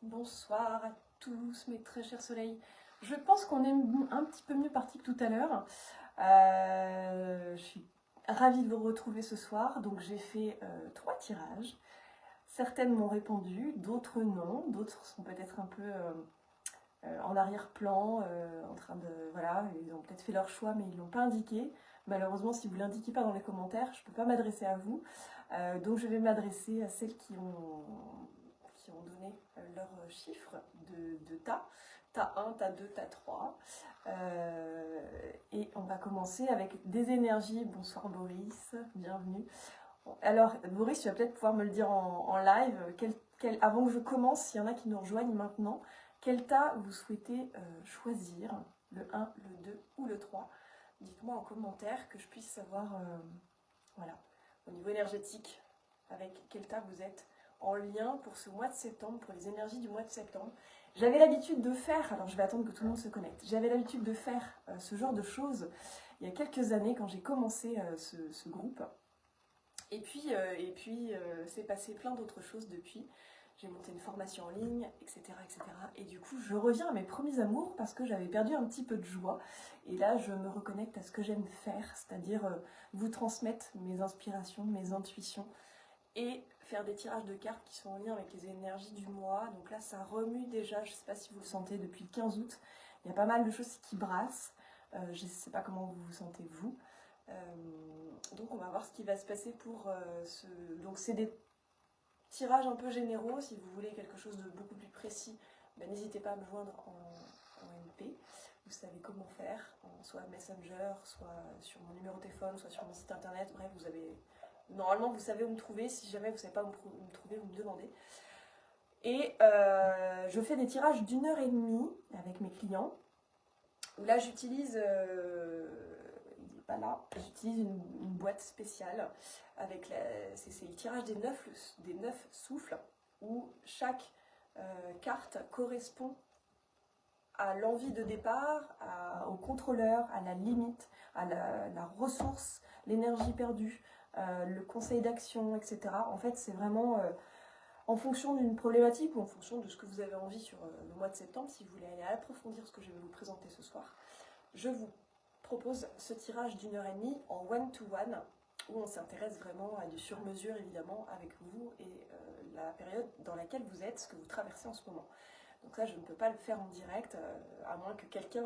Bonsoir à tous mes très chers soleils. Je pense qu'on est un petit peu mieux parti que tout à l'heure. Je suis ravie de vous retrouver ce soir. Donc j'ai fait 3 tirages. Certaines m'ont répondu, d'autres non. D'autres sont peut-être un peu en arrière-plan, en train de... Voilà, ils ont peut-être fait leur choix mais ils ne l'ont pas indiqué. Malheureusement, si vous ne l'indiquez pas dans les commentaires, je ne peux pas m'adresser à vous. Donc je vais m'adresser à celles qui ont donné leurs chiffres de tas. Tas 1, tas 2, tas 3. Et on va commencer avec des énergies. Bonsoir Boris, bienvenue. Alors Boris, tu vas peut-être pouvoir me le dire en live, avant que je commence, s'il y en a qui nous rejoignent maintenant, quel tas vous souhaitez choisir, le 1, le 2 ou le 3. Dites-moi en commentaire que je puisse savoir, voilà, au niveau énergétique, avec quel tas vous êtes en lien pour ce mois de septembre, pour les énergies du mois de septembre. J'avais l'habitude de faire, alors je vais attendre que tout le monde se connecte, j'avais l'habitude de faire ce genre de choses il y a quelques années quand j'ai commencé ce groupe. Et puis c'est passé plein d'autres choses depuis. J'ai monté une formation en ligne, etc., etc. Et du coup, je reviens à mes premiers amours parce que j'avais perdu un petit peu de joie. Et là, je me reconnecte à ce que j'aime faire, c'est-à-dire vous transmettre mes inspirations, mes intuitions et faire des tirages de cartes qui sont en lien avec les énergies du mois. Donc là, ça remue déjà, je ne sais pas si vous le sentez, depuis le 15 août. Il y a pas mal de choses qui brassent. Je ne sais pas comment vous vous sentez, vous. Donc on va voir ce qui va se passer pour ce... Donc c'est des tirages un peu généraux. Si vous voulez quelque chose de beaucoup plus précis, ben, n'hésitez pas à me joindre en MP. Vous savez comment faire, soit Messenger, soit sur mon numéro de téléphone, soit sur mon site internet. Bref, vous avez... Normalement, vous savez où me trouver. Si jamais vous ne savez pas où me trouver, vous me demandez. Et je fais des tirages d'1h30 avec mes clients. Là, j'utilise... Là, j'utilise une boîte spéciale avec c'est le tirage des 9 souffles où chaque carte correspond à l'envie de départ, au contrôleur, à la limite, à la ressource, l'énergie perdue, le conseil d'action, etc. En fait, c'est vraiment en fonction d'une problématique ou en fonction de ce que vous avez envie sur le mois de septembre. Si vous voulez aller approfondir ce que je vais vous présenter ce soir, je vous propose ce tirage d'1h30 en one-to-one où on s'intéresse vraiment à du sur-mesure évidemment avec vous et la période dans laquelle vous êtes, ce que vous traversez en ce moment. Donc ça, je ne peux pas le faire en direct, à moins que quelqu'un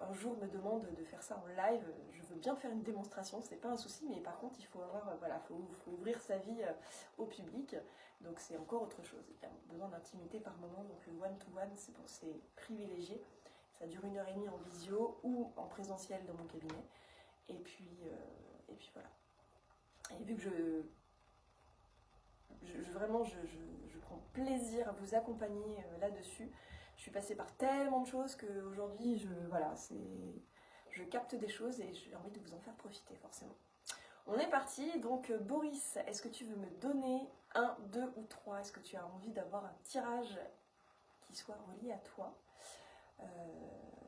un jour me demande de faire ça en live. Je veux bien faire une démonstration, c'est pas un souci, mais par contre il faut avoir, voilà, faut ouvrir sa vie au public. Donc c'est encore autre chose. Il y a besoin d'intimité par moment, donc le one-to-one, c'est privilégié. Ça dure 1h30 en visio ou en présentiel dans mon cabinet. Et puis voilà. Et vu que vraiment je prends plaisir à vous accompagner là-dessus, je suis passée par tellement de choses qu'aujourd'hui, je capte des choses et j'ai envie de vous en faire profiter forcément. On est parti, donc Boris, est-ce que tu veux me donner 1, 2 ou 3? Est-ce que tu as envie d'avoir un tirage qui soit relié à toi?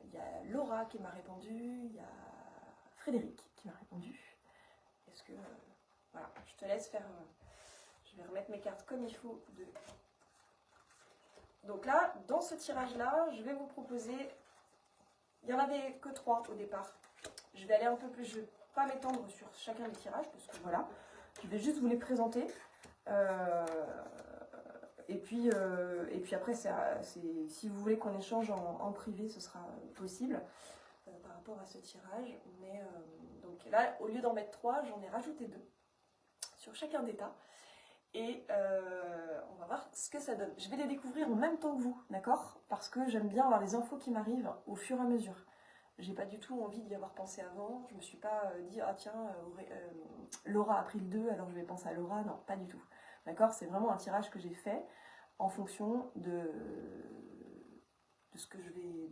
Il y a Laura qui m'a répondu, il y a Frédéric qui m'a répondu. Est-ce que... voilà, je te laisse faire... je vais remettre mes cartes comme il faut. Donc là, dans ce tirage-là, je vais vous proposer... Il n'y en avait que 3 au départ. Je vais aller un peu plus... Je ne vais pas m'étendre sur chacun des tirages, parce que voilà, je vais juste vous les présenter. Et puis après, si vous voulez qu'on échange en privé, ce sera possible par rapport à ce tirage. Mais donc là, au lieu d'en mettre 3, j'en ai rajouté 2 sur chacun des tas. Et on va voir ce que ça donne. Je vais les découvrir en même temps que vous, d'accord? Parce que j'aime bien avoir les infos qui m'arrivent au fur et à mesure. J'ai pas du tout envie d'y avoir pensé avant. Je me suis pas dit, ah tiens, Laura a pris le 2, alors je vais penser à Laura. Non, pas du tout. D'accord? C'est vraiment un tirage que j'ai fait en fonction de ce que je vais...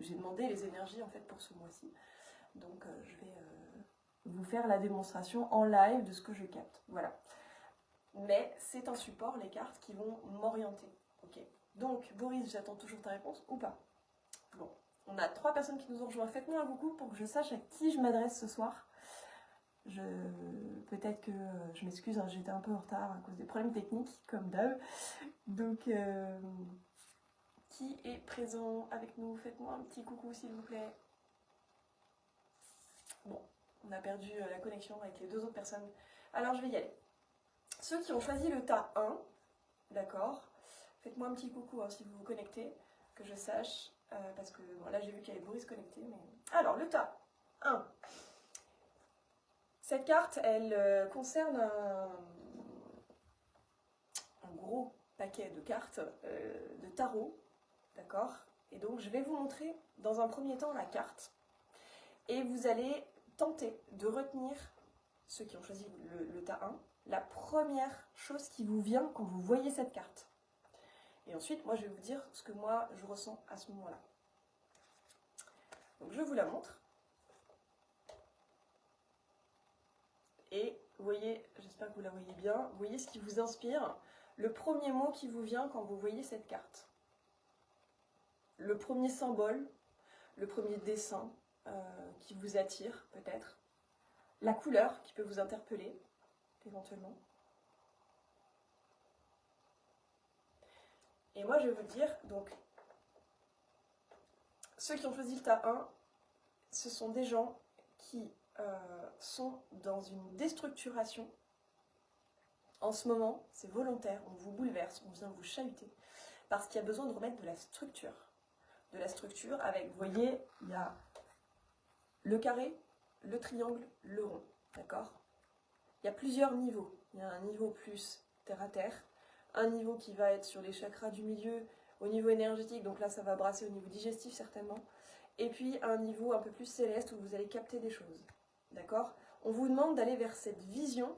j'ai demandé les énergies en fait pour ce mois-ci. Donc je vais vous faire la démonstration en live de ce que je capte. Voilà. Mais c'est un support, les cartes, qui vont m'orienter. Ok. Donc, Boris, j'attends toujours ta réponse ou pas? Bon, on a 3 personnes qui nous ont rejoints. Faites-moi un coucou pour que je sache à qui je m'adresse ce soir. Peut-être que je m'excuse, hein, j'étais un peu en retard à cause des problèmes techniques, comme d'hab. Donc, qui est présent avec nous? Faites-moi un petit coucou, s'il vous plaît. Bon, on a perdu la connexion avec les deux autres personnes. Alors, je vais y aller. Ceux qui ont choisi le tas 1, d'accord? Faites-moi un petit coucou hein, si vous vous connectez, que je sache. Parce que bon, là, j'ai vu qu'il y avait Boris connecté. Mais... Alors, le tas 1. Cette carte, elle concerne un gros paquet de cartes de tarot, d'accord? Et donc, je vais vous montrer dans un premier temps la carte. Et vous allez tenter de retenir, ceux qui ont choisi le tas 1, la première chose qui vous vient quand vous voyez cette carte. Et ensuite, moi, je vais vous dire ce que moi, je ressens à ce moment-là. Donc, je vous la montre. Et vous voyez, j'espère que vous la voyez bien, vous voyez ce qui vous inspire, le premier mot qui vous vient quand vous voyez cette carte. Le premier symbole, le premier dessin qui vous attire peut-être. La couleur qui peut vous interpeller éventuellement. Et moi je vais vous dire, donc, ceux qui ont choisi le tas 1, ce sont des gens qui sont dans une déstructuration. En ce moment, c'est volontaire, on vous bouleverse, on vient vous chahuter, parce qu'il y a besoin de remettre de la structure. De la structure avec, vous voyez, il y a le carré, le triangle, le rond, d'accord? Il y a plusieurs niveaux. Il y a un niveau plus terre à terre, un niveau qui va être sur les chakras du milieu, au niveau énergétique, donc là ça va brasser au niveau digestif certainement, et puis un niveau un peu plus céleste où vous allez capter des choses, d'accord? On vous demande d'aller vers cette vision,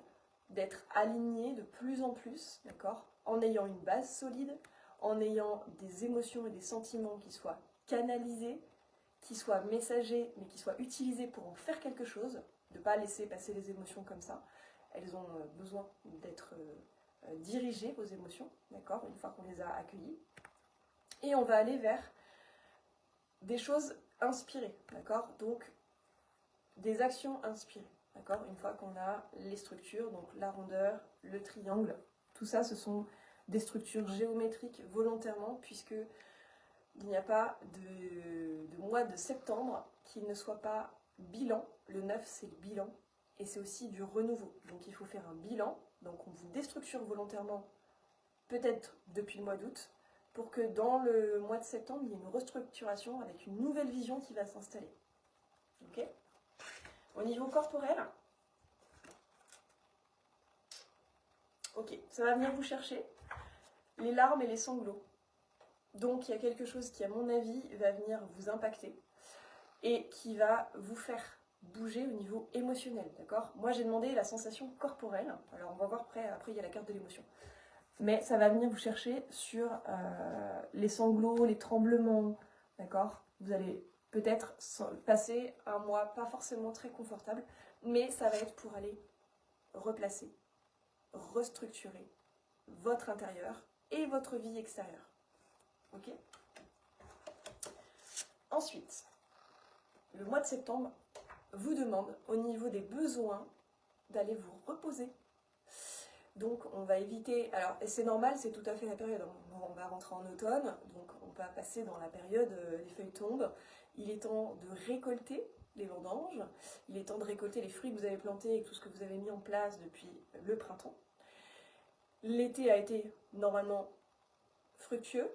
d'être aligné de plus en plus, d'accord? En ayant une base solide, en ayant des émotions et des sentiments qui soient canalisés, qui soient messagers, mais qui soient utilisés pour en faire quelque chose, de ne pas laisser passer les émotions comme ça. Elles ont besoin d'être dirigées, vos émotions, d'accord, une fois qu'on les a accueillies. Et on va aller vers des choses inspirées, d'accord, donc des actions inspirées, d'accord, une fois qu'on a les structures, donc la rondeur, le triangle, tout ça, ce sont des structures géométriques volontairement, puisque il n'y a pas de mois de septembre qui ne soit pas bilan. Le 9, c'est le bilan. Et c'est aussi du renouveau. Donc il faut faire un bilan. Donc on vous déstructure volontairement, peut-être depuis le mois d'août, pour que dans le mois de septembre, il y ait une restructuration avec une nouvelle vision qui va s'installer. Ok ? Au niveau corporel, ok, ça va venir vous chercher les larmes et les sanglots. Donc il y a quelque chose qui, à mon avis, va venir vous impacter et qui va vous faire bouger au niveau émotionnel, d'accord? Moi j'ai demandé la sensation corporelle, alors on va voir après il y a la carte de l'émotion. Mais ça va venir vous chercher sur les sanglots, les tremblements, d'accord? Vous allez peut-être passer un mois pas forcément très confortable, mais ça va être pour aller replacer, restructurer votre intérieur et votre vie extérieure. Ok ? Ensuite, le mois de septembre vous demande au niveau des besoins d'aller vous reposer. Donc on va éviter, alors et c'est normal, c'est tout à fait la période, on va rentrer en automne, donc on va passer dans la période, les feuilles tombent, il est temps de récolter les vendanges, il est temps de récolter les fruits que vous avez plantés et tout ce que vous avez mis en place depuis le printemps. L'été a été normalement fructueux,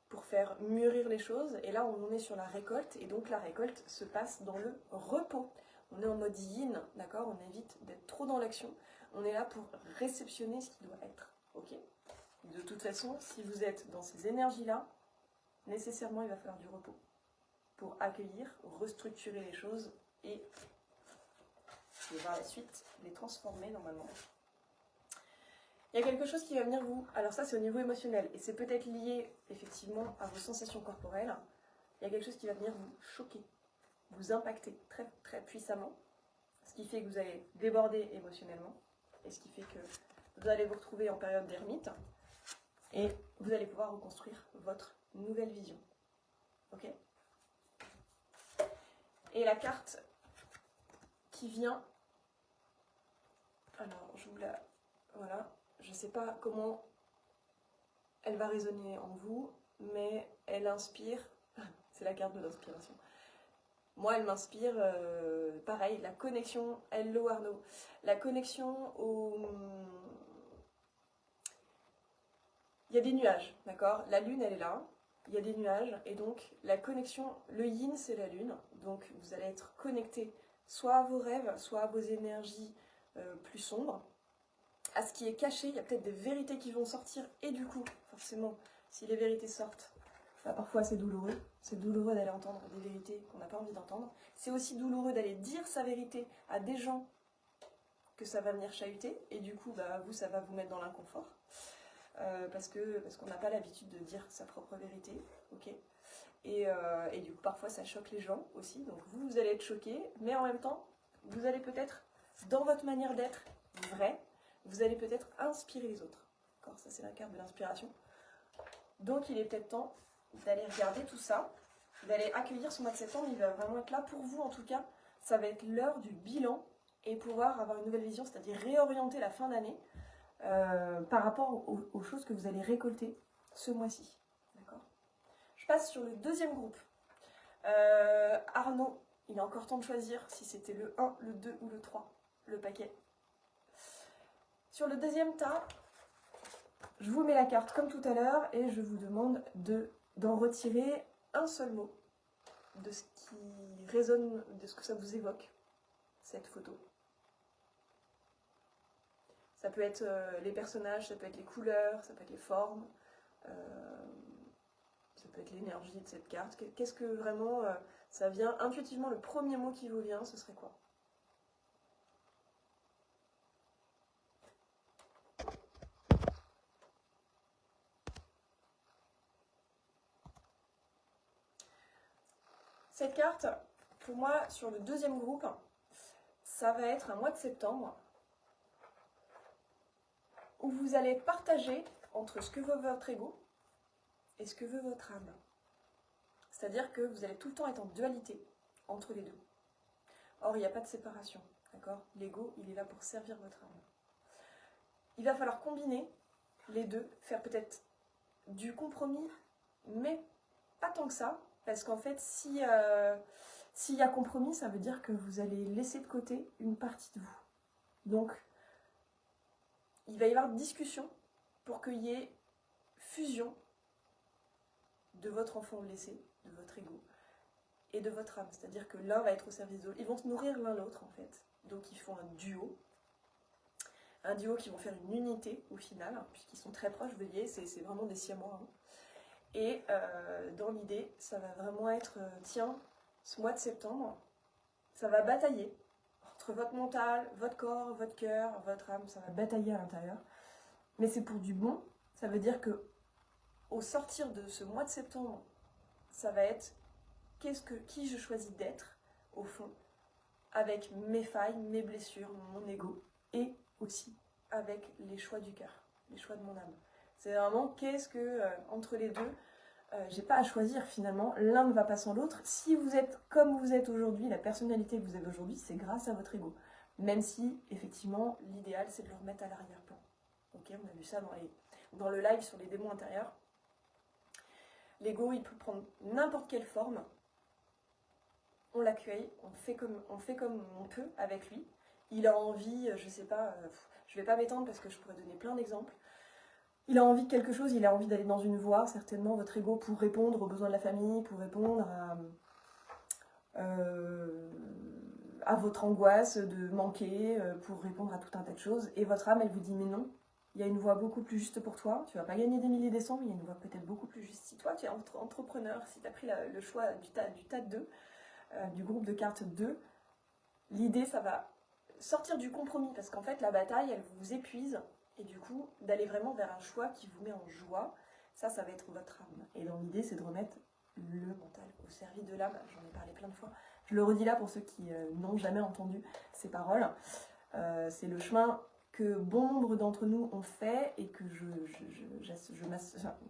pour faire mûrir les choses, et là on est sur la récolte, et donc la récolte se passe dans le repos. On est en mode yin, d'accord, on évite d'être trop dans l'action, on est là pour réceptionner ce qui doit être, ok. De toute façon, si vous êtes dans ces énergies-là, nécessairement il va falloir du repos, pour accueillir, restructurer les choses, et par la suite les transformer normalement. Il y a quelque chose qui va venir vous... Alors ça, c'est au niveau émotionnel. Et c'est peut-être lié, effectivement, à vos sensations corporelles. Il y a quelque chose qui va venir vous choquer, vous impacter très, très puissamment. Ce qui fait que vous allez déborder émotionnellement. Et ce qui fait que vous allez vous retrouver en période d'ermite. Et vous allez pouvoir reconstruire votre nouvelle vision. Ok ? Et la carte qui vient. Alors, je vous la... Voilà. Je ne sais pas comment elle va résonner en vous, mais elle inspire. C'est la carte de l'inspiration. Moi, elle m'inspire, pareil, la connexion, hello Arnaud, la connexion au... Il y a des nuages, d'accord? La lune, elle est là, il y a des nuages, et donc la connexion, le yin, c'est la lune, donc vous allez être connecté soit à vos rêves, soit à vos énergies plus sombres, à ce qui est caché, il y a peut-être des vérités qui vont sortir, et du coup, forcément, si les vérités sortent, bah, parfois c'est douloureux d'aller entendre des vérités qu'on n'a pas envie d'entendre. C'est aussi douloureux d'aller dire sa vérité à des gens que ça va venir chahuter, et du coup, bah, vous, ça va vous mettre dans l'inconfort. Parce qu'on n'a pas l'habitude de dire sa propre vérité, ok, et du coup, parfois, ça choque les gens aussi, donc vous allez être choqué, mais en même temps, vous allez peut-être, dans votre manière d'être vrai, vous allez peut-être inspirer les autres. D'accord, ça, c'est la carte de l'inspiration. Donc, il est peut-être temps d'aller regarder tout ça, d'aller accueillir ce mois de septembre. Il va vraiment être là pour vous, en tout cas. Ça va être l'heure du bilan et pouvoir avoir une nouvelle vision, c'est-à-dire réorienter la fin d'année par rapport aux choses que vous allez récolter ce mois-ci. D'accord ? Je passe sur le deuxième groupe. Arnaud, il a encore temps de choisir si c'était le 1, le 2 ou le 3, le paquet. Sur le deuxième tas, je vous mets la carte comme tout à l'heure et je vous demande d'en retirer un seul mot de ce qui résonne, de ce que ça vous évoque, cette photo. Ça peut être les personnages, ça peut être les couleurs, ça peut être les formes, ça peut être l'énergie de cette carte. Qu'est-ce que vraiment ça vient intuitivement, le premier mot qui vous vient, ce serait quoi ? Cette carte, pour moi, sur le deuxième groupe, ça va être un mois de septembre où vous allez partager entre ce que veut votre ego et ce que veut votre âme. C'est-à-dire que vous allez tout le temps être en dualité entre les deux. Or, il n'y a pas de séparation, d'accord ? L'ego, il est là pour servir votre âme. Il va falloir combiner les deux, faire peut-être du compromis, mais pas tant que ça, parce qu'en fait, s'il y a compromis, ça veut dire que vous allez laisser de côté une partie de vous. Donc, il va y avoir discussion pour qu'il y ait fusion de votre enfant blessé, de votre ego, et de votre âme. C'est-à-dire que l'un va être au service de l'autre. Ils vont se nourrir l'un l'autre, en fait. Donc, ils font un duo. Un duo qui vont faire une unité, au final, hein, puisqu'ils sont très proches, vous voyez, c'est vraiment des siamois. Hein. Et dans l'idée, ça va vraiment être, tiens, ce mois de septembre, ça va batailler entre votre mental, votre corps, votre cœur, votre âme, ça va batailler à l'intérieur. Mais c'est pour du bon, ça veut dire que au sortir de ce mois de septembre, ça va être qui je choisis d'être, au fond, avec mes failles, mes blessures, mon ego, et aussi avec les choix du cœur, les choix de mon âme. C'est vraiment entre les deux, j'ai pas à choisir finalement, l'un ne va pas sans l'autre. Si vous êtes comme vous êtes aujourd'hui, la personnalité que vous avez aujourd'hui, c'est grâce à votre ego. Même si, effectivement, l'idéal, c'est de le remettre à l'arrière-plan. Ok, on a vu ça dans le live sur les démons intérieurs. L'ego, il peut prendre n'importe quelle forme. On l'accueille, on fait comme on peut avec lui. Il a envie, je sais pas, je vais pas m'étendre parce que je pourrais donner plein d'exemples. Il a envie de quelque chose, il a envie d'aller dans une voie, certainement, votre ego, pour répondre aux besoins de la famille, pour répondre à votre angoisse de manquer, pour répondre à tout un tas de choses. Et votre âme, elle vous dit, mais non, il y a une voie beaucoup plus juste pour toi, tu vas pas gagner des milliers des cents, mais il y a une voie peut-être beaucoup plus juste. Si toi, tu es entrepreneur, si tu as pris le choix du tas 2, du groupe de cartes 2, l'idée, ça va sortir du compromis, parce qu'en fait, la bataille, elle vous épuise, et du coup, d'aller vraiment vers un choix qui vous met en joie, ça va être votre âme. Et dans l'idée, c'est de remettre le mental au service de l'âme. J'en ai parlé plein de fois. Je le redis là pour ceux qui n'ont jamais entendu ces paroles. C'est le chemin que bon nombre d'entre nous ont fait et que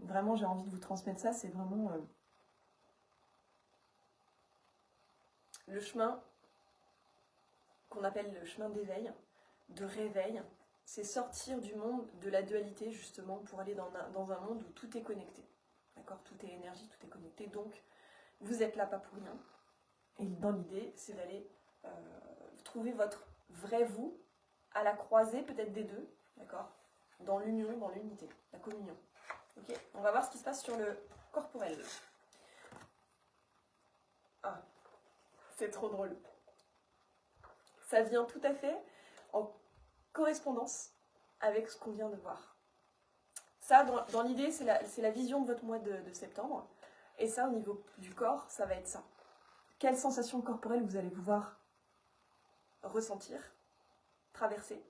vraiment j'ai envie de vous transmettre ça. C'est vraiment le chemin qu'on appelle le chemin d'éveil, de réveil. C'est sortir du monde de la dualité, justement, pour aller dans un monde où tout est connecté. D'accord? Tout est énergie, tout est connecté. Donc, vous êtes là pas pour rien. Et dans l'idée, c'est d'aller trouver votre vrai vous à la croisée, peut-être des deux. D'accord? Dans l'union, dans l'unité, la communion. Ok? On va voir ce qui se passe sur le corporel. Ah, c'est trop drôle. Ça vient tout à fait en correspondance avec ce qu'on vient de voir. Ça, dans l'idée, c'est la vision de votre mois de septembre. Et ça, au niveau du corps, ça va être ça. Quelles sensations corporelles vous allez pouvoir ressentir, traverser.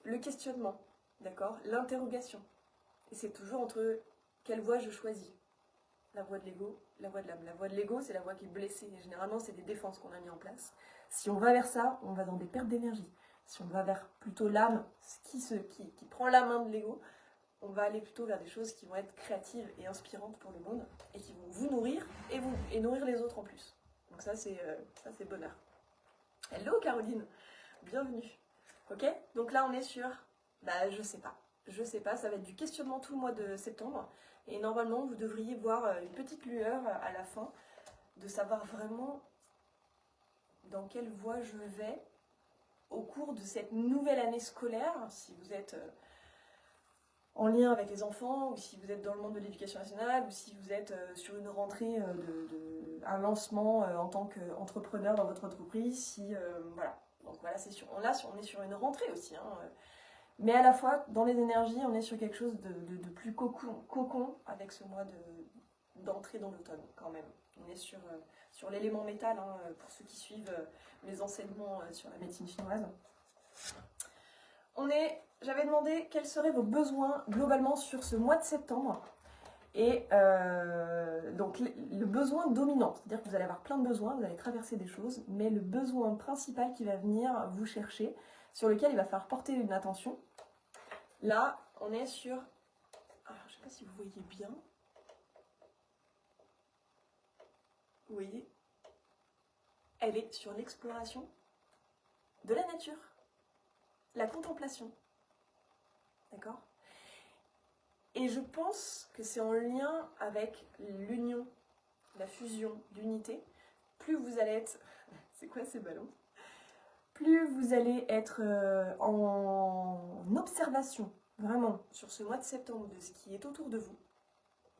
Le questionnement, d'accord? L'interrogation. Et c'est toujours entre quelle voie je choisis. La voie de l'ego, la voie de l'âme. La voie de l'ego, c'est la voie qui est blessée. Et généralement, c'est des défenses qu'on a mis en place. Si on va vers ça, on va dans des pertes d'énergie. Si on va vers plutôt l'âme, qui prend la main de l'ego, on va aller plutôt vers des choses qui vont être créatives et inspirantes pour le monde et qui vont vous nourrir et nourrir les autres en plus. Donc ça, c'est bonheur. Hello Caroline, bienvenue. Ok? Donc là, on est sur, je sais pas. Je sais pas, ça va être du questionnement tout le mois de septembre. Et normalement, vous devriez voir une petite lueur à la fin de savoir vraiment dans quelle voie je vais au cours de cette nouvelle année scolaire, si vous êtes en lien avec les enfants, ou si vous êtes dans le monde de l'éducation nationale, ou si vous êtes sur une rentrée, un lancement en tant qu'entrepreneur dans votre entreprise, voilà. Donc voilà, on est sur une rentrée aussi, hein, mais à la fois, dans les énergies, on est sur quelque chose de plus cocon avec ce mois d'entrée dans l'automne, quand même. On est sur l'élément métal, hein, pour ceux qui suivent mes enseignements sur la médecine chinoise. J'avais demandé quels seraient vos besoins globalement sur ce mois de septembre. Et donc le besoin dominant, c'est-à-dire que vous allez avoir plein de besoins, vous allez traverser des choses, mais le besoin principal qui va venir vous chercher, sur lequel il va falloir porter une attention. Là, on est sur... Alors, je ne sais pas si vous voyez bien. Vous voyez? Elle est sur l'exploration de la nature. La contemplation. D'accord? Et je pense que c'est en lien avec l'union, la fusion, l'unité. Plus vous allez être... C'est quoi ces ballons? Plus vous allez être en observation, vraiment, sur ce mois de septembre, de ce qui est autour de vous,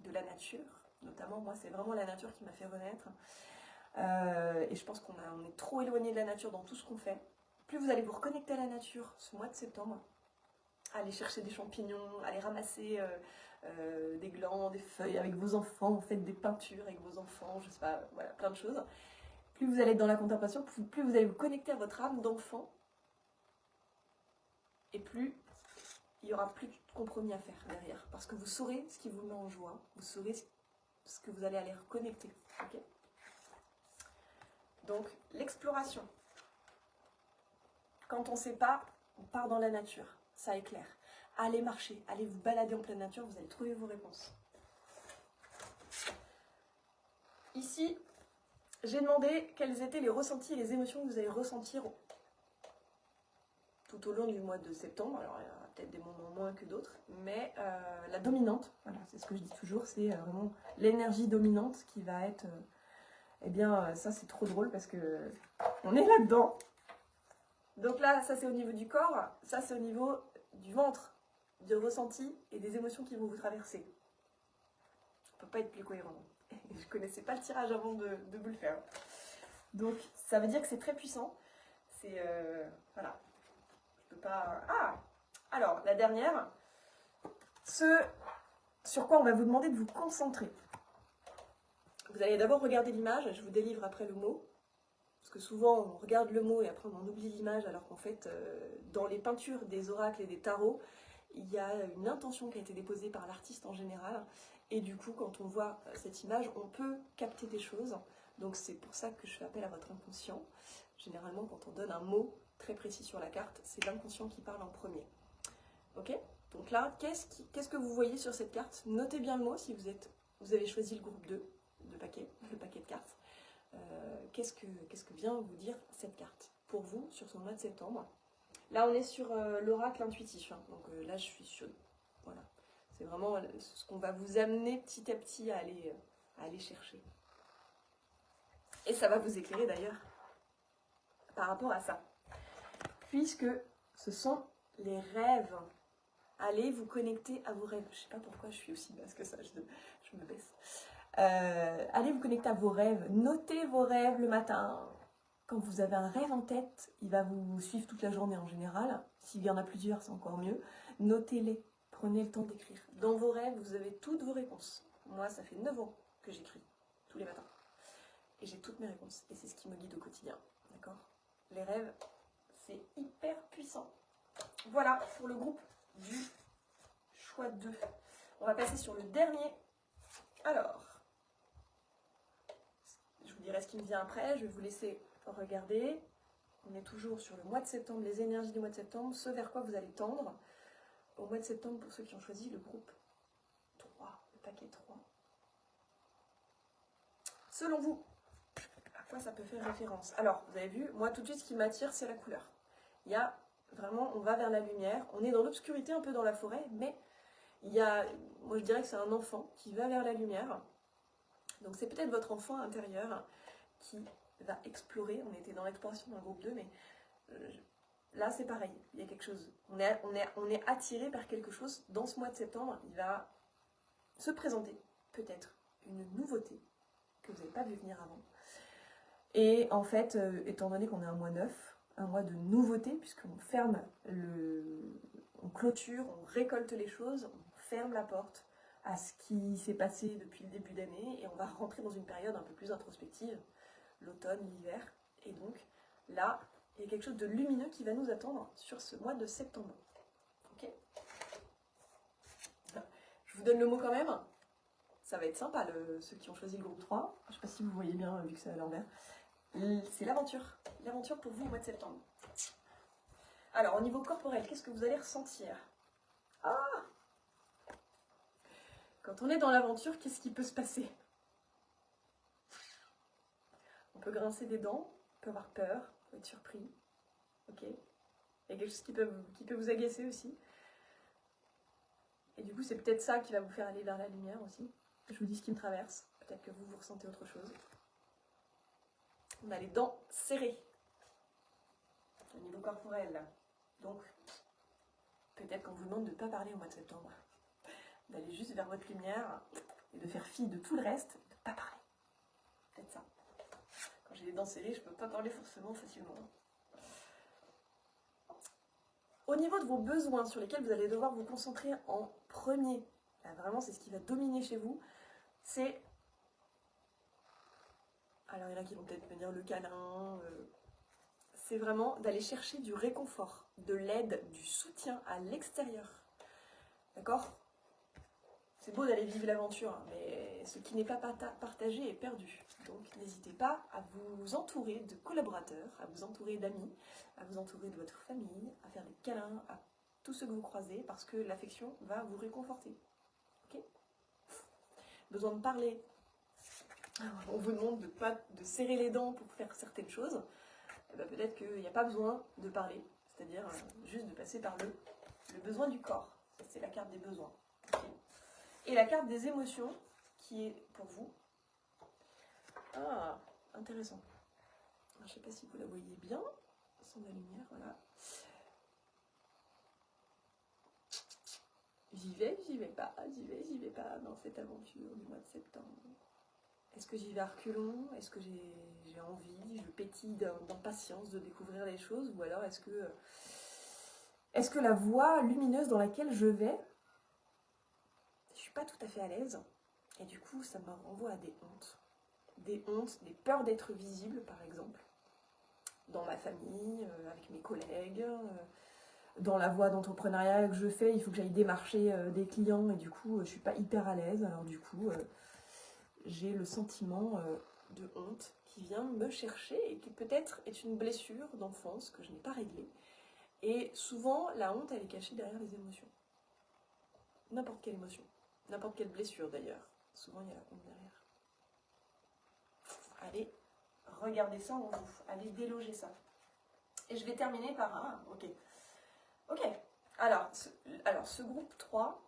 de la nature. Notamment, moi, c'est vraiment la nature qui m'a fait renaître. Et je pense qu'on est trop éloigné de la nature dans tout ce qu'on fait. Plus vous allez vous reconnecter à la nature ce mois de septembre, aller chercher des champignons, aller ramasser des glands, des feuilles avec vos enfants, vous faites des peintures avec vos enfants, je sais pas, voilà, plein de choses. Plus vous allez être dans la contemplation, plus vous allez vous connecter à votre âme d'enfant, et plus il n'y aura plus de compromis à faire derrière. Parce que vous saurez ce qui vous met en joie, vous saurez ce que vous allez aller reconnecter. Okay? Donc, l'exploration. Quand on ne sait pas, on part dans la nature, ça éclaire. Allez marcher, allez vous balader en pleine nature, vous allez trouver vos réponses. Ici, j'ai demandé quels étaient les ressentis et les émotions que vous allez ressentir tout au long du mois de septembre. Alors, il y aura peut-être des moments moins que d'autres, mais la dominante, voilà, c'est ce que je dis toujours, c'est vraiment l'énergie dominante qui va être... ça c'est trop drôle parce que on est là-dedans. Donc là, ça c'est au niveau du corps, ça c'est au niveau du ventre, du ressenti et des émotions qui vont vous traverser. On ne peut pas être plus cohérent. Je ne connaissais pas le tirage avant de vous le faire. Donc ça veut dire que c'est très puissant. C'est... voilà. Je peux pas... Ah! Alors, la dernière, ce sur quoi on va vous demander de vous concentrer. Vous allez d'abord regarder l'image, je vous délivre après le mot. Parce que souvent, on regarde le mot et après on en oublie l'image, alors qu'en fait, dans les peintures des oracles et des tarots, il y a une intention qui a été déposée par l'artiste en général. Et du coup, quand on voit cette image, on peut capter des choses. Donc c'est pour ça que je fais appel à votre inconscient. Généralement, quand on donne un mot très précis sur la carte, c'est l'inconscient qui parle en premier. Ok? Donc là, qu'est-ce que vous voyez sur cette carte? Notez bien le mot si vous avez choisi le groupe 2 de paquet, le paquet de cartes. Qu'est-ce que vient vous dire cette carte pour vous sur ce mois de septembre? Là, on est sur l'oracle intuitif, hein, donc là, je suis chaude. Voilà. C'est vraiment ce qu'on va vous amener petit à petit à aller chercher. Et ça va vous éclairer d'ailleurs par rapport à ça. Puisque ce sont les rêves. Allez vous connecter à vos rêves. Je ne sais pas pourquoi je suis aussi basse que ça, je me baisse. Allez vous connecter à vos rêves. Notez vos rêves le matin. Quand vous avez un rêve en tête, il va vous suivre toute la journée en général. S'il y en a plusieurs, c'est encore mieux. Notez-les. Prenez le temps d'écrire. Dans vos rêves, vous avez toutes vos réponses. Moi, ça fait 9 ans que j'écris tous les matins. Et j'ai toutes mes réponses. Et c'est ce qui me guide au quotidien. D'accord? Les rêves, c'est hyper puissant. Voilà pour le groupe du choix 2. On va passer sur le dernier. Alors, je vous dirai ce qui me vient après. Je vais vous laisser regarder. On est toujours sur le mois de septembre, les énergies du mois de septembre, ce vers quoi vous allez tendre. Au mois de septembre, pour ceux qui ont choisi le groupe 3, le paquet 3. Selon vous, à quoi ça peut faire référence? Alors, vous avez vu, moi tout de suite, ce qui m'attire, c'est la couleur. Il y a vraiment, on va vers la lumière, on est dans l'obscurité, un peu dans la forêt, mais il y a, moi je dirais que c'est un enfant qui va vers la lumière. Donc c'est peut-être votre enfant intérieur qui va explorer. On était dans l'exploration dans le groupe 2, mais là c'est pareil, il y a quelque chose. On est attiré par quelque chose. Dans ce mois de septembre, il va se présenter peut-être une nouveauté que vous n'avez pas vu venir avant. Et en fait, étant donné qu'on est un mois 9, un mois de nouveauté, puisqu'on ferme on clôture, on récolte les choses, on ferme la porte à ce qui s'est passé depuis le début d'année, et on va rentrer dans une période un peu plus introspective, l'automne, l'hiver, et donc là, il y a quelque chose de lumineux qui va nous attendre sur ce mois de septembre. Ok? Je vous donne le mot quand même. Ça va être sympa, ceux qui ont choisi le groupe 3. Je ne sais pas si vous voyez bien, vu que c'est à l'envers. C'est l'aventure. L'aventure pour vous au mois de septembre. Alors, au niveau corporel, qu'est-ce que vous allez ressentir? Ah! Quand on est dans l'aventure, qu'est-ce qui peut se passer? On peut grincer des dents, on peut avoir peur, on peut être surpris. Ok? Il y a quelque chose qui peut vous agacer aussi. Et du coup, c'est peut-être ça qui va vous faire aller vers la lumière aussi. Je vous dis ce qui me traverse. Peut-être que vous ressentez autre chose. On a les dents serrées. Au niveau corporel, là. Donc, peut-être qu'on vous demande de ne pas parler au mois de septembre. D'aller juste vers votre lumière et de faire fi de tout le reste et de ne pas parler. Peut-être ça. Quand j'ai les dents serrées, je ne peux pas parler forcément facilement. Au niveau de vos besoins sur lesquels vous allez devoir vous concentrer en premier, là vraiment c'est ce qui va dominer chez vous, c'est... Alors il y en a qui vont peut-être me dire le câlin, c'est vraiment d'aller chercher du réconfort, de l'aide, du soutien à l'extérieur. D'accord? C'est beau d'aller vivre l'aventure, mais ce qui n'est pas partagé est perdu. Donc n'hésitez pas à vous entourer de collaborateurs, à vous entourer d'amis, à vous entourer de votre famille, à faire des câlins à tous ceux que vous croisez, parce que l'affection va vous réconforter. Ok? Besoin de parler. On vous demande de serrer les dents pour faire certaines choses. Et ben peut-être qu'il n'y a pas besoin de parler, c'est-à-dire juste de passer par le besoin du corps. Ça, c'est la carte des besoins. Okay. Et la carte des émotions, qui est pour vous. Ah, intéressant. Je ne sais pas si vous la voyez bien, sans la lumière, voilà. J'y vais j'y vais pas dans cette aventure du mois de septembre. Est-ce que j'y vais à reculons? Est-ce que j'ai envie, je pétille d'impatience de découvrir les choses? Ou alors est-ce que la voie lumineuse dans laquelle je vais, je suis pas tout à fait à l'aise, et du coup ça me renvoie à des hontes. Des hontes, des peurs d'être visible par exemple, dans ma famille, avec mes collègues, dans la voie d'entrepreneuriat que je fais, il faut que j'aille démarcher des clients, et du coup je suis pas hyper à l'aise, alors du coup j'ai le sentiment de honte qui vient me chercher et qui peut-être est une blessure d'enfance que je n'ai pas réglée. Et souvent, la honte, elle est cachée derrière les émotions. N'importe quelle émotion, n'importe quelle blessure d'ailleurs. Souvent, il y a la honte derrière. Allez, regardez ça en vous, allez déloger ça. Et je vais terminer par un, ok. Alors, ce groupe 3,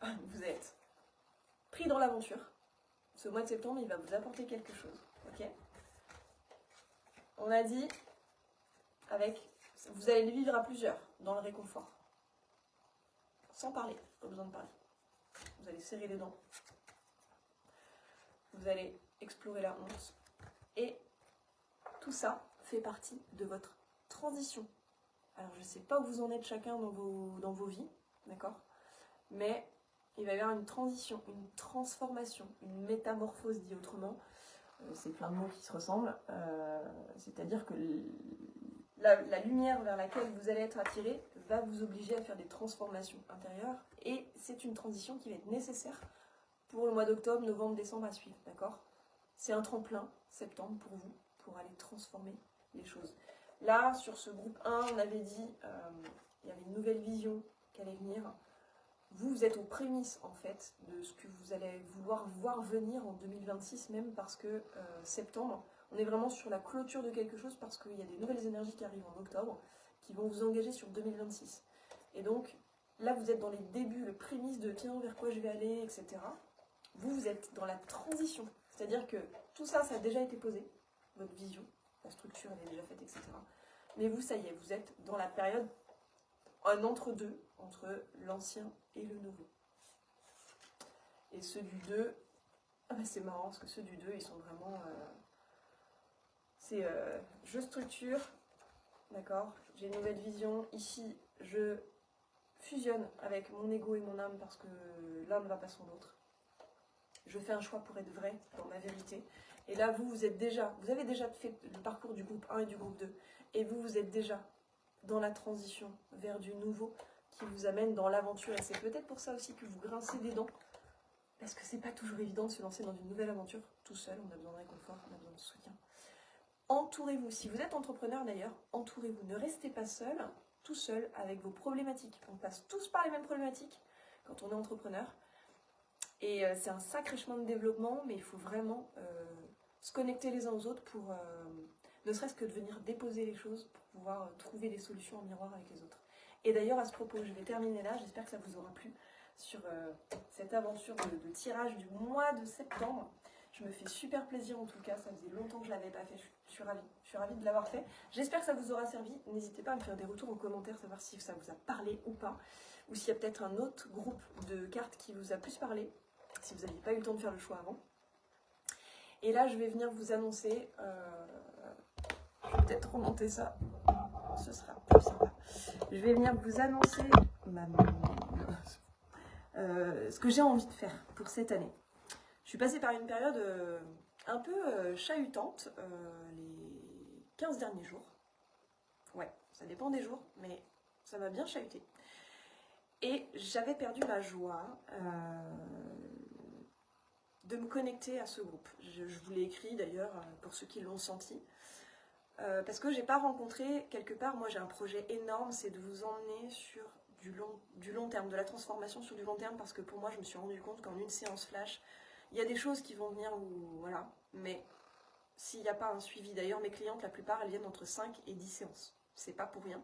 vous êtes pris dans l'aventure. Ce mois de septembre, il va vous apporter quelque chose, ok. On a dit, vous allez le vivre à plusieurs, dans le réconfort. Sans parler, pas besoin de parler. Vous allez serrer les dents. Vous allez explorer la honte. Et tout ça fait partie de votre transition. Alors je ne sais pas où vous en êtes chacun dans vos vies, d'accord? Mais il va y avoir une transition, une transformation, une métamorphose dit autrement. C'est plein de mots qui se ressemblent. C'est-à-dire que la lumière vers laquelle vous allez être attiré va vous obliger à faire des transformations intérieures. Et c'est une transition qui va être nécessaire pour le mois d'octobre, novembre, décembre à suivre, d'accord? C'est un tremplin, septembre, pour vous, pour aller transformer les choses. Là, sur ce groupe 1, on avait dit, il y avait une nouvelle vision qui allait venir. Vous êtes aux prémices, en fait, de ce que vous allez vouloir voir venir en 2026, même parce que septembre, on est vraiment sur la clôture de quelque chose, parce qu'il y a des nouvelles énergies qui arrivent en octobre, qui vont vous engager sur 2026. Et donc, là, vous êtes dans les débuts, le prémisse de tiens, vers quoi je vais aller, etc. Vous êtes dans la transition. C'est-à-dire que tout ça, ça a déjà été posé, votre vision, la structure, elle est déjà faite, etc. Mais vous, ça y est, vous êtes dans la période, un entre-deux, entre l'ancien et le nouveau. Et ceux du 2, c'est marrant, parce que ceux du 2, ils sont vraiment... je structure, d'accord, j'ai une nouvelle vision. Ici, je fusionne avec mon ego et mon âme, parce que l'un ne va pas sans l'autre. Je fais un choix pour être vrai dans ma vérité. Et là, vous avez déjà fait le parcours du groupe 1 et du groupe 2. Et vous êtes déjà dans la transition vers du nouveau qui vous amène dans l'aventure. Et c'est peut-être pour ça aussi que vous grincez des dents. Parce que c'est pas toujours évident de se lancer dans une nouvelle aventure tout seul. On a besoin de réconfort, on a besoin de soutien. Entourez-vous. Si vous êtes entrepreneur d'ailleurs, entourez-vous. Ne restez pas seul, tout seul, avec vos problématiques. On passe tous par les mêmes problématiques quand on est entrepreneur. Et c'est un sacré chemin de développement, mais il faut vraiment se connecter les uns aux autres pour ne serait-ce que de venir déposer les choses, pour pouvoir trouver des solutions en miroir avec les autres. Et d'ailleurs, à ce propos, je vais terminer là, j'espère que ça vous aura plu sur cette aventure de tirage du mois de septembre. Je me fais super plaisir en tout cas, ça faisait longtemps que je ne l'avais pas fait, je suis ravie de l'avoir fait. J'espère que ça vous aura servi, n'hésitez pas à me faire des retours en commentaire, savoir si ça vous a parlé ou pas, ou s'il y a peut-être un autre groupe de cartes qui vous a plus parlé, si vous n'aviez pas eu le temps de faire le choix avant. Et là, je vais venir vous annoncer, je vais peut-être remonter ça, ce sera plus sympa. Je vais venir vous annoncer ce que j'ai envie de faire pour cette année. Je suis passée par une période un peu chahutante les 15 derniers jours. Ouais, ça dépend des jours, mais ça m'a bien chahuté. Et j'avais perdu ma joie de me connecter à ce groupe. Je vous l'ai écrit d'ailleurs pour ceux qui l'ont senti. Parce que j'ai pas rencontré, quelque part, moi j'ai un projet énorme, c'est de vous emmener sur du long terme, de la transformation sur du long terme, parce que pour moi je me suis rendu compte qu'en une séance flash, il y a des choses qui vont venir, voilà, mais s'il n'y a pas un suivi, d'ailleurs mes clientes, la plupart, elles viennent entre 5 et 10 séances, c'est pas pour rien.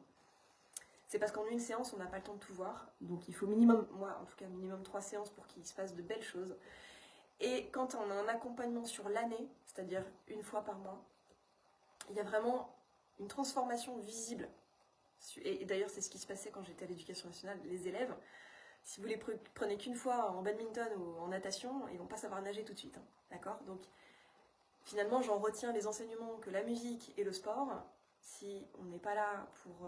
C'est parce qu'en une séance, on n'a pas le temps de tout voir, donc il faut minimum, moi en tout cas, minimum 3 séances pour qu'il se passe de belles choses. Et quand on a un accompagnement sur l'année, c'est-à-dire une fois par mois, il y a vraiment une transformation visible. Et d'ailleurs, c'est ce qui se passait quand j'étais à l'éducation nationale. Les élèves, si vous les prenez qu'une fois en badminton ou en natation, ils ne vont pas savoir nager tout de suite. Hein, d'accord ? Donc, finalement, j'en retiens les enseignements que la musique et le sport, si on n'est pas là pour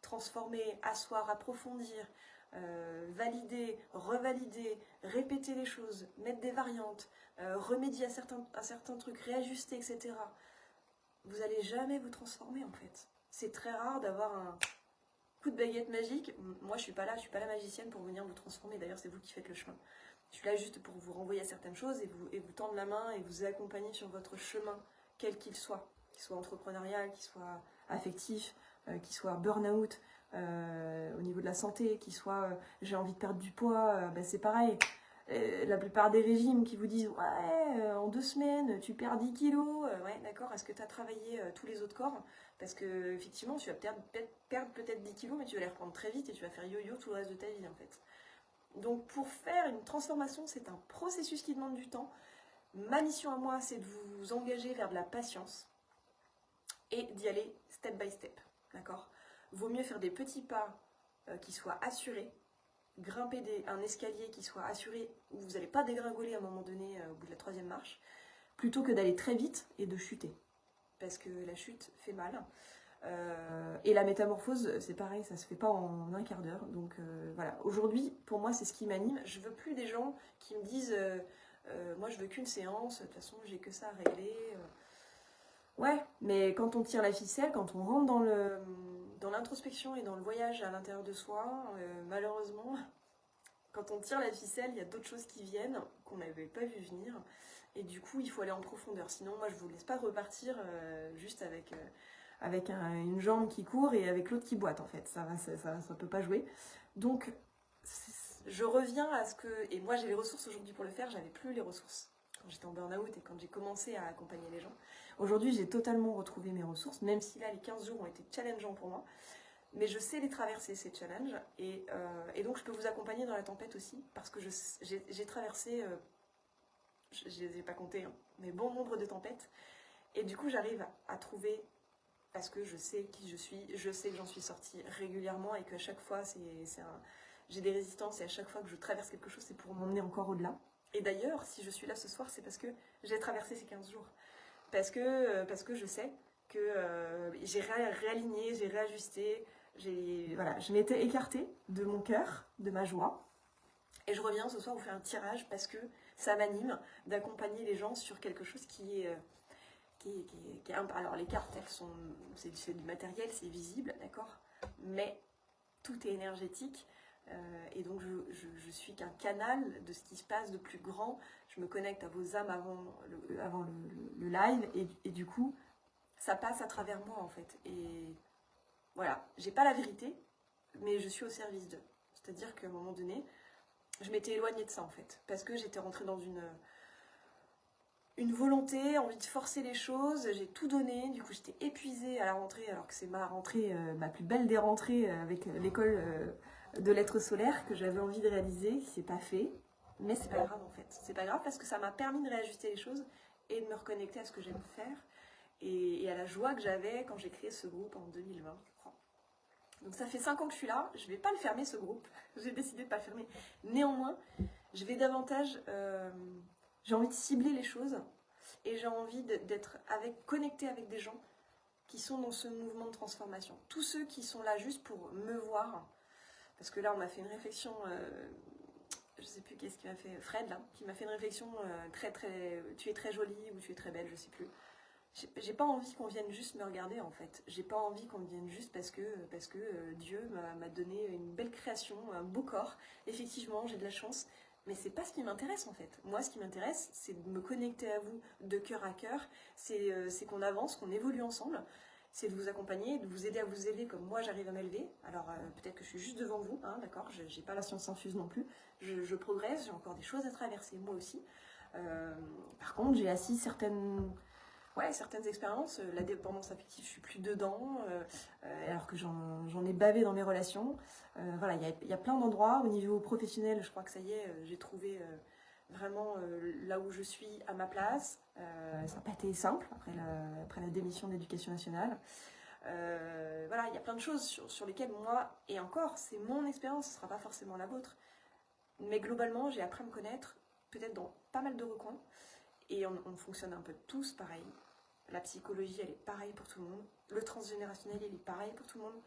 transformer, asseoir, approfondir, valider, revalider, répéter les choses, mettre des variantes, remédier à certains trucs, réajuster, etc., vous n'allez jamais vous transformer en fait. C'est très rare d'avoir un coup de baguette magique. Moi je suis pas la magicienne pour venir vous transformer, d'ailleurs c'est vous qui faites le chemin. Je suis là juste pour vous renvoyer à certaines choses et vous tendre la main et vous accompagner sur votre chemin, quel qu'il soit entrepreneurial, qu'il soit affectif, qu'il soit burn-out, au niveau de la santé, qu'il soit j'ai envie de perdre du poids, c'est pareil. La plupart des régimes qui vous disent ouais, en 2 semaines tu perds 10 kilos, ouais, d'accord, est-ce que tu as travaillé tous les autres corps? Parce que effectivement, tu vas perdre peut-être 10 kilos, mais tu vas les reprendre très vite et tu vas faire yo-yo tout le reste de ta vie en fait. Donc pour faire une transformation, c'est un processus qui demande du temps. Ma mission à moi, c'est de vous engager vers de la patience et d'y aller step by step, d'accord? Vaut mieux faire des petits pas qui soient assurés, grimper un escalier qui soit assuré, où vous n'allez pas dégringoler à un moment donné au bout de la 3e marche, plutôt que d'aller très vite et de chuter. Parce que la chute fait mal. Et la métamorphose, c'est pareil, ça se fait pas en un quart d'heure. Donc voilà, aujourd'hui, pour moi, c'est ce qui m'anime. Je veux plus des gens qui me disent moi, je veux qu'une séance, de toute façon, j'ai que ça à régler. Ouais, mais quand on tire la ficelle, quand on rentre dans l'introspection et dans le voyage à l'intérieur de soi, malheureusement, quand on tire la ficelle, il y a d'autres choses qui viennent qu'on n'avait pas vu venir. Et du coup, il faut aller en profondeur. Sinon, moi, je ne vous laisse pas repartir juste avec une jambe qui court et avec l'autre qui boite, en fait. Ça peut pas jouer. Donc, je reviens à ce que... Et moi, j'ai les ressources aujourd'hui pour le faire. J'avais plus les ressources quand j'étais en burn-out et quand j'ai commencé à accompagner les gens. Aujourd'hui, j'ai totalement retrouvé mes ressources, même si là, les 15 jours ont été challengeants pour moi. Mais je sais les traverser, ces challenges. Et donc, je peux vous accompagner dans la tempête aussi, parce que j'ai traversé... je ne les ai pas comptées, hein, mais bon nombre de tempêtes. Et du coup, j'arrive à trouver, parce que je sais qui je suis, je sais que j'en suis sortie régulièrement et qu'à chaque fois, j'ai des résistances et à chaque fois que je traverse quelque chose, c'est pour m'emmener encore au-delà. Et d'ailleurs, si je suis là ce soir, c'est parce que j'ai traversé ces 15 jours. Parce que je sais que j'ai réaligné, j'ai réajusté, voilà, je m'étais écartée de mon cœur, de ma joie. Et je reviens ce soir vous faire un tirage parce que ça m'anime d'accompagner les gens sur quelque chose qui est alors les cartes, c'est du matériel, c'est visible, d'accord, mais tout est énergétique. Et donc je suis qu'un canal de ce qui se passe de plus grand. Je me connecte à vos âmes avant le live et du coup ça passe à travers moi en fait. Et voilà, j'ai pas la vérité, mais je suis au service d'eux. C'est-à-dire qu'à un moment donné, je m'étais éloignée de ça en fait, parce que j'étais rentrée dans une volonté, envie de forcer les choses, j'ai tout donné, du coup j'étais épuisée à la rentrée, alors que c'est ma rentrée, ma plus belle des rentrées avec l'école de lettres solaires que j'avais envie de réaliser, c'est pas fait, mais c'est pas grave en fait, c'est pas grave parce que ça m'a permis de réajuster les choses et de me reconnecter à ce que j'aime faire et à la joie que j'avais quand j'ai créé ce groupe en 2020, je crois. Donc ça fait 5 ans que je suis là, je vais pas le fermer ce groupe, j'ai décidé de pas le fermer, néanmoins je vais davantage... j'ai envie de cibler les choses et j'ai envie d'être connectée avec des gens qui sont dans ce mouvement de transformation. Tous ceux qui sont là juste pour me voir, parce que là on m'a fait une réflexion, je sais plus qu'est-ce qui m'a fait, Fred là, qui m'a fait une réflexion tu es très jolie ou tu es très belle, je sais plus. J'ai pas envie qu'on vienne juste me regarder en fait. J'ai pas envie qu'on me vienne juste parce que Dieu m'a donné une belle création, un beau corps. Effectivement, j'ai de la chance. Mais c'est pas ce qui m'intéresse en fait. Moi, ce qui m'intéresse, c'est de me connecter à vous de cœur à cœur. C'est qu'on avance, qu'on évolue ensemble. C'est de vous accompagner, de vous aider à vous élever comme moi j'arrive à m'élever. Alors peut-être que je suis juste devant vous, hein, d'accord, j'ai pas la science infuse non plus. Je progresse, j'ai encore des choses à traverser, moi aussi. Par contre, j'ai assis certaines expériences. La dépendance affective, je suis plus dedans, alors que j'en ai bavé dans mes relations. Voilà, il y a plein d'endroits. Au niveau professionnel, je crois que ça y est, j'ai trouvé vraiment là où je suis à ma place. Ça n'a pas été simple après la démission de l'Éducation nationale. Voilà, il y a plein de choses sur lesquelles moi, et encore, c'est mon expérience, ce ne sera pas forcément la vôtre. Mais globalement, j'ai appris à me connaître, peut-être dans pas mal de recoins. Et on fonctionne un peu tous pareil. La psychologie, elle est pareille pour tout le monde. Le transgénérationnel, il est pareil pour tout le monde.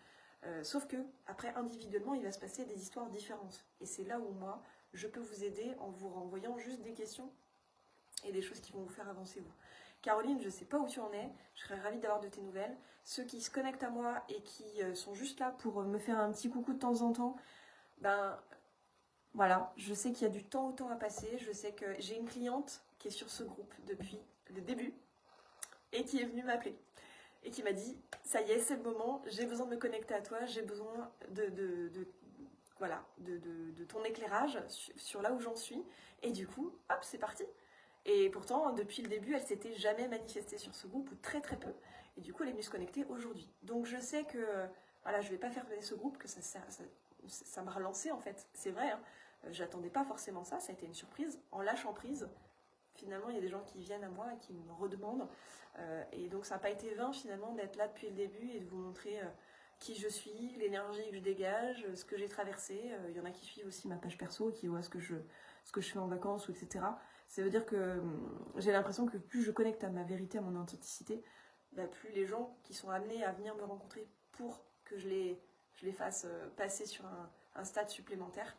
Sauf que, après, individuellement, il va se passer des histoires différentes. Et c'est là où moi, je peux vous aider en vous renvoyant juste des questions et des choses qui vont vous faire avancer vous. Caroline, je ne sais pas où tu en es. Je serais ravie d'avoir de tes nouvelles. Ceux qui se connectent à moi et qui sont juste là pour me faire un petit coucou de temps en temps, ben voilà, je sais qu'il y a du temps au temps à passer. Je sais que j'ai une cliente qui est sur ce groupe depuis le début et qui est venue m'appeler et qui m'a dit ça y est, c'est le moment, j'ai besoin de me connecter à toi, j'ai besoin de ton éclairage sur là où j'en suis, et du coup hop, c'est parti. Et pourtant, depuis le début, elle s'était jamais manifestée sur ce groupe, ou très très peu. Et du coup, elle est venue se connecter aujourd'hui. Donc je sais que, voilà, je vais pas faire ce groupe, que ça m'a relancé en fait. C'est vrai, hein. J'attendais pas forcément ça, ça a été une surprise. En lâchant prise, finalement, il y a des gens qui viennent à moi et qui me redemandent. Et donc ça n'a pas été vain finalement d'être là depuis le début et de vous montrer qui je suis, l'énergie que je dégage, ce que j'ai traversé. Il y en a qui suivent aussi ma page perso, qui voient ce que je fais en vacances, etc. Ça veut dire que j'ai l'impression que plus je connecte à ma vérité, à mon authenticité, bah, plus les gens qui sont amenés à venir me rencontrer pour que je les fasse passer sur un stade supplémentaire,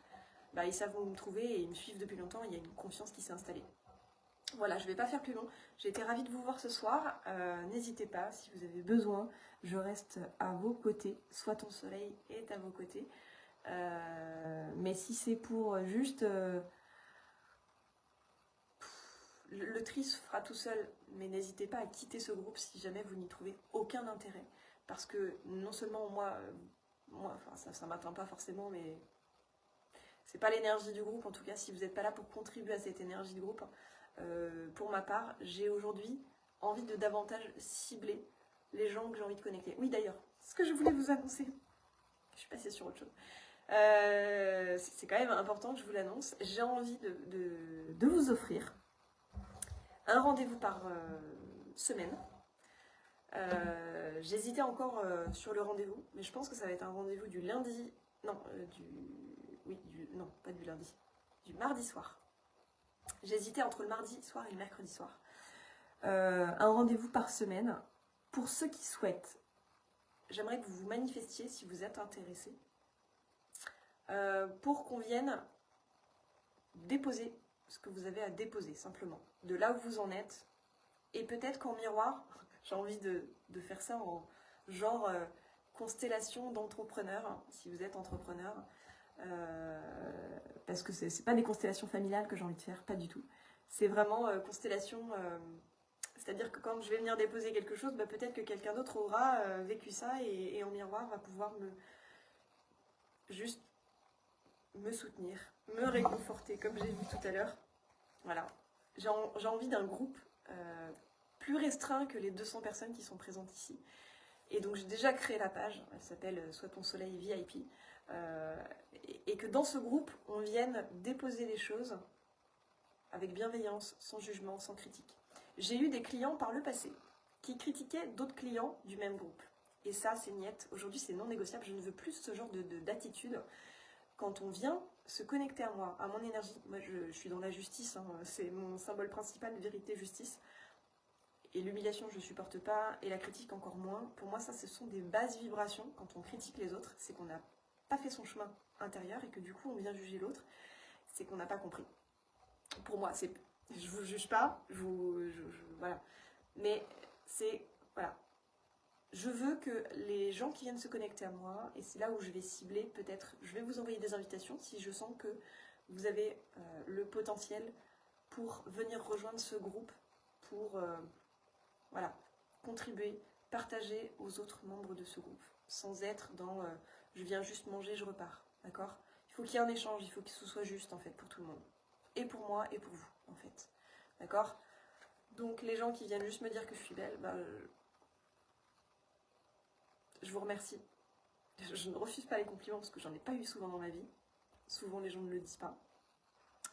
bah, ils savent où me trouver et ils me suivent depuis longtemps. Il y a une confiance qui s'est installée. Voilà, je ne vais pas faire plus long. J'ai été ravie de vous voir ce soir. N'hésitez pas, si vous avez besoin, je reste à vos côtés. Soit ton soleil est à vos côtés. Mais si c'est pour juste... le tri se fera tout seul, mais n'hésitez pas à quitter ce groupe si jamais vous n'y trouvez aucun intérêt. Parce que non seulement moi enfin, ça ne m'atteint pas forcément, mais c'est pas l'énergie du groupe. En tout cas, si vous n'êtes pas là pour contribuer à cette énergie de groupe, pour ma part, j'ai aujourd'hui envie de davantage cibler les gens que j'ai envie de connecter. Oui, d'ailleurs, c'est ce que je voulais vous annoncer. Je suis passée sur autre chose. C'est quand même important que je vous l'annonce. J'ai envie de vous offrir un rendez-vous par semaine. J'hésitais encore sur le rendez-vous, mais je pense que ça va être un rendez-vous du lundi. Non, non, pas du lundi. Du mardi soir. J'hésitais entre le mardi soir et le mercredi soir. Un rendez-vous par semaine. Pour ceux qui souhaitent, j'aimerais que vous vous manifestiez si vous êtes intéressés. Pour qu'on vienne déposer ce que vous avez à déposer, simplement. De là où vous en êtes. Et peut-être qu'en miroir, j'ai envie de faire ça en genre constellation d'entrepreneurs, si vous êtes entrepreneur. Parce que c'est pas des constellations familiales que j'ai envie de faire, pas du tout. C'est vraiment constellation, c'est-à-dire que quand je vais venir déposer quelque chose, bah, peut-être que quelqu'un d'autre aura vécu ça et en miroir va pouvoir juste me soutenir, me réconforter, comme j'ai vu tout à l'heure. Voilà. J'ai envie d'un groupe plus restreint que les 200 personnes qui sont présentes ici. Et donc j'ai déjà créé la page, elle s'appelle Soit ton soleil VIP. Et que dans ce groupe, on vienne déposer les choses avec bienveillance, sans jugement, sans critique. J'ai eu des clients par le passé qui critiquaient d'autres clients du même groupe. Et ça, c'est niette. Aujourd'hui, c'est non négociable. Je ne veux plus ce genre d'attitude. Quand on vient se connecter à moi, à mon énergie, moi je suis dans la justice, hein, c'est mon symbole principal, vérité, justice. Et l'humiliation, je ne supporte pas, et la critique encore moins. Pour moi, ça, ce sont des basses vibrations. Quand on critique les autres, c'est qu'on n'a pas fait son chemin intérieur et que du coup, on vient juger l'autre. C'est qu'on n'a pas compris. Pour moi, je ne vous juge pas, voilà. Mais c'est, voilà. Je veux que les gens qui viennent se connecter à moi, et c'est là où je vais cibler, peut-être, je vais vous envoyer des invitations si je sens que vous avez le potentiel pour venir rejoindre ce groupe, pour voilà, contribuer, partager aux autres membres de ce groupe, sans être dans je viens juste manger, je repars, d'accord? Il faut qu'il y ait un échange, il faut que ce soit juste en fait pour tout le monde, et pour moi et pour vous en fait, d'accord? Donc les gens qui viennent juste me dire que je suis belle, bah, je vous remercie. Je ne refuse pas les compliments parce que j'en ai pas eu souvent dans ma vie. Souvent les gens ne le disent pas.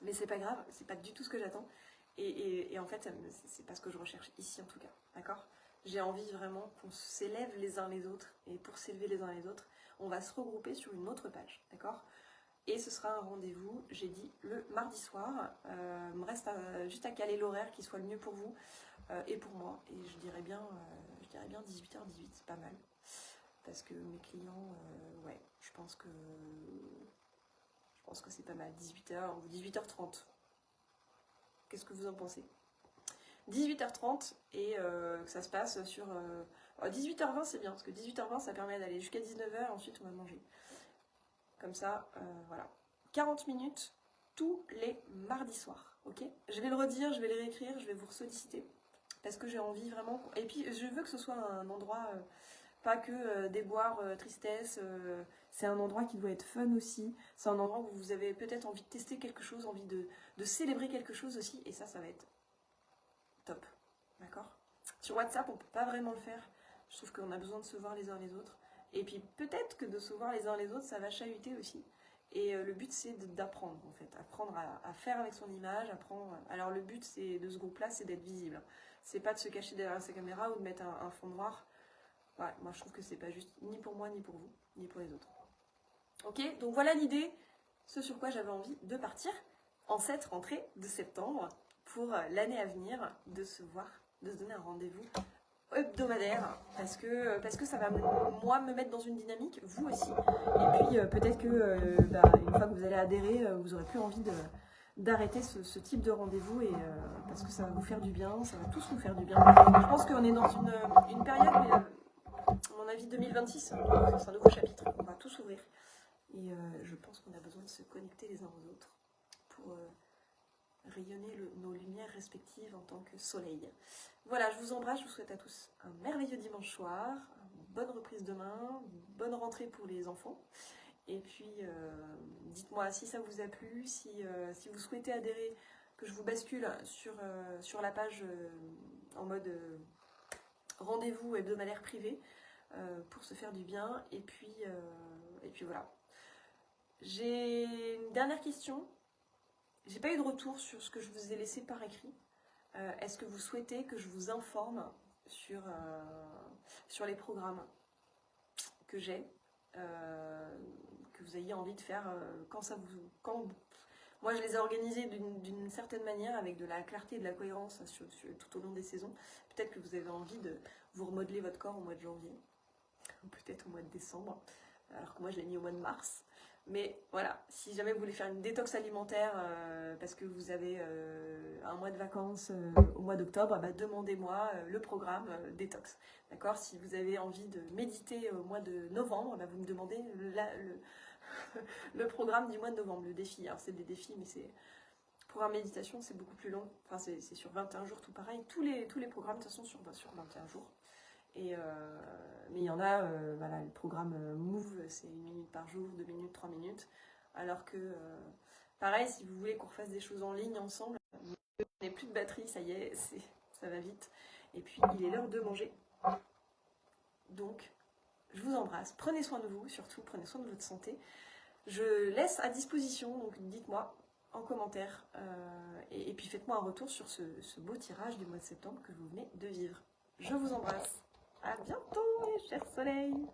Mais c'est pas grave, c'est pas du tout ce que j'attends. Et en fait, c'est pas ce que je recherche ici en tout cas. D'accord? J'ai envie vraiment qu'on s'élève les uns les autres. Et pour s'élever les uns les autres, on va se regrouper sur une autre page. D'accord? Et ce sera un rendez-vous, j'ai dit, le mardi soir. Il me reste juste à caler l'horaire qui soit le mieux pour vous et pour moi. Et je dirais bien 18h18, c'est pas mal. Parce que mes clients, ouais, je pense que c'est pas mal. 18h ou 18h30. Qu'est-ce que vous en pensez? 18h30 et que ça se passe sur... 18h20 c'est bien, parce que 18h20 ça permet d'aller jusqu'à 19h, ensuite on va manger. Comme ça, voilà. 40 minutes tous les mardis soirs, ok? Je vais le redire, je vais le réécrire, je vais vous solliciter. Parce que j'ai envie vraiment... Et puis je veux que ce soit un endroit... pas que déboire, tristesse, c'est un endroit qui doit être fun aussi, c'est un endroit où vous avez peut-être envie de tester quelque chose, envie de célébrer quelque chose aussi, et ça va être top. D'accord? Sur WhatsApp, on ne peut pas vraiment le faire. Je trouve qu'on a besoin de se voir les uns les autres. Et puis peut-être que de se voir les uns les autres, ça va chahuter aussi. Et le but, c'est d'apprendre, en fait. Apprendre à faire avec son image, apprendre... Alors le but de ce groupe-là, c'est d'être visible. C'est pas de se cacher derrière sa caméra ou de mettre un fond noir. Ouais, moi, je trouve que c'est pas juste, ni pour moi, ni pour vous, ni pour les autres. Ok, donc voilà l'idée, ce sur quoi j'avais envie de partir en cette rentrée de septembre pour l'année à venir, de se voir, de se donner un rendez-vous hebdomadaire parce que ça va moi me mettre dans une dynamique, vous aussi, et puis peut-être que une fois que vous allez adhérer, vous aurez plus envie d'arrêter ce type de rendez-vous et parce que ça va vous faire du bien, ça va tous nous faire du bien. Je pense qu'on est dans une période, mais, à mon avis 2026, c'est un nouveau chapitre, on va tout s'ouvrir et je pense qu'on a besoin de se connecter les uns aux autres pour rayonner nos lumières respectives en tant que soleil. Voilà, je vous embrasse, je vous souhaite à tous un merveilleux dimanche soir, une bonne reprise demain, une bonne rentrée pour les enfants. Et puis, dites-moi si ça vous a plu, si vous souhaitez adhérer, que je vous bascule sur la page en mode rendez-vous hebdomadaire privé pour se faire du bien. Et puis voilà. J'ai une dernière question. J'ai pas eu de retour sur ce que je vous ai laissé par écrit. Est-ce que vous souhaitez que je vous informe sur les programmes que j'ai, que vous ayez envie de faire quand moi je les ai organisés d'une certaine manière avec de la clarté et de la cohérence tout au long des saisons. Peut-être que vous avez envie de vous remodeler votre corps au mois de janvier, ou peut-être au mois de décembre, alors que moi je l'ai mis au mois de mars. Mais voilà, si jamais vous voulez faire une détox alimentaire parce que vous avez un mois de vacances au mois d'octobre, bah, demandez-moi le programme détox. D'accord? Si vous avez envie de méditer au mois de novembre, bah, vous me demandez le programme du mois de novembre, le défi. Alors c'est des défis, mais c'est programme méditation, c'est beaucoup plus long. Enfin, c'est sur 21 jours, tout pareil. Tous les programmes, de toute façon, sur 21 jours. Mais il y en a, voilà, le programme Move, c'est 1 minute par jour, 2 minutes, 3 minutes. Alors que, pareil, si vous voulez qu'on refasse des choses en ligne ensemble, vous n'avez plus de batterie, ça y est, ça va vite. Et puis, il est l'heure de manger. Donc, je vous embrasse. Prenez soin de vous, surtout, prenez soin de votre santé. Je laisse à disposition, donc dites-moi en commentaire. Et puis, faites-moi un retour sur ce beau tirage du mois de septembre que vous venez de vivre. Je vous embrasse. À bientôt, mes chers soleils!